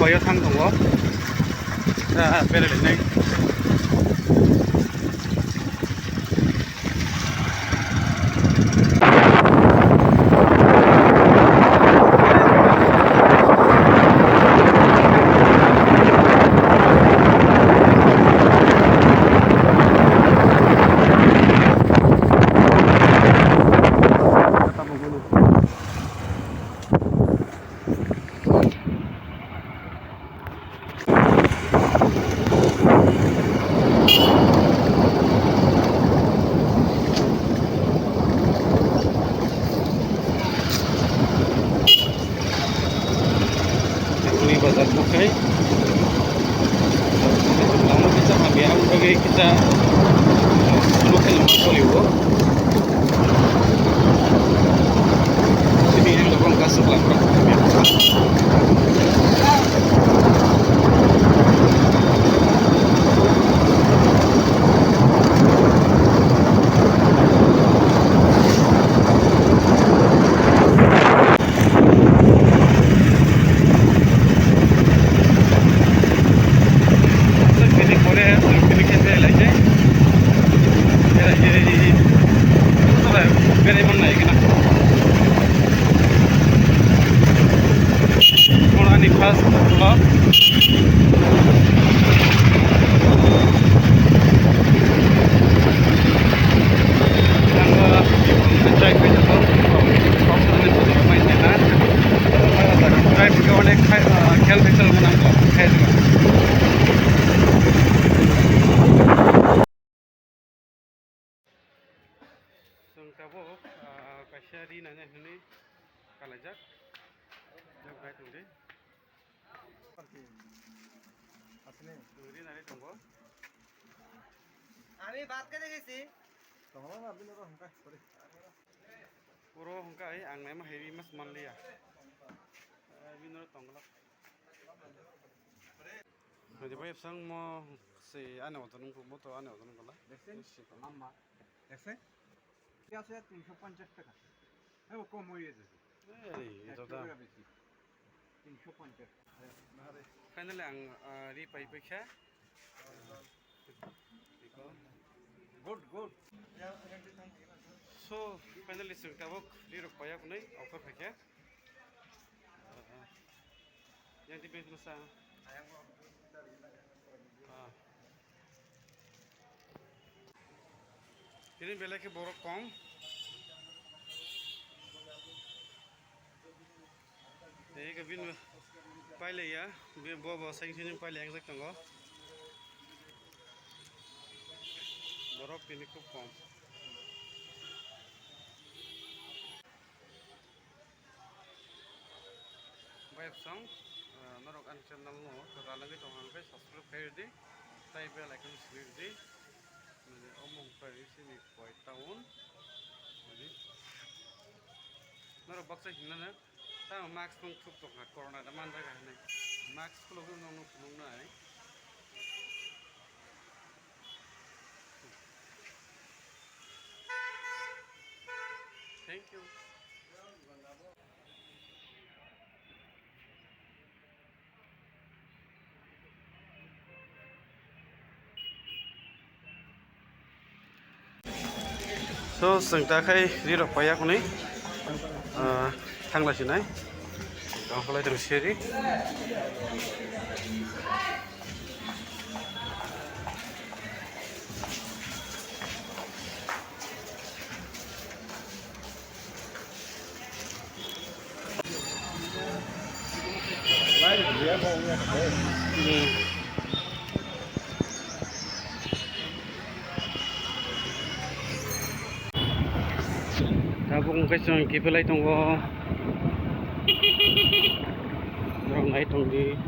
Riropayaw थां दङ दा बेरायनाय bazar bukai lama kita kami ang bagay kita local masoliwo sini yang lokong kasih lapar tabok kaisa di nanya huni kalajak jogai tungde asne duri nare tunggo ami baat kare gesi tongla na bino ro hongka sorry puro hongka ai ang nai ma heavy mas manliya bino tongla jadi bai sang mo se ane otonung ko moto ane otonung kola দেখছেন mamma দেখছেন আছে 350 টাকা ও কম হয়ে যাবে এই এটা তো 350 finally আং রি পাই পাইখা good so finally sing tabok ri rok payak nei offer paikha yang tipe nusa ini belaknya borok kong ini kabin paile ya bawa saing sini paile yang sak tanggo borok ini cukup kong baik sang norok an channel no kada lagi tongan pe subscribe kari di tai bell icon swipe di omong pari sini koi tahun jadi norok baksa hinna ta mask pun thup tok na corona da man ra ga mask ko lo nong nong na ai thank you so sengta khai rirok payak ni thangla sinai kangkolai tang seri tabung kaisang kipelai tonggo orang naik tonggi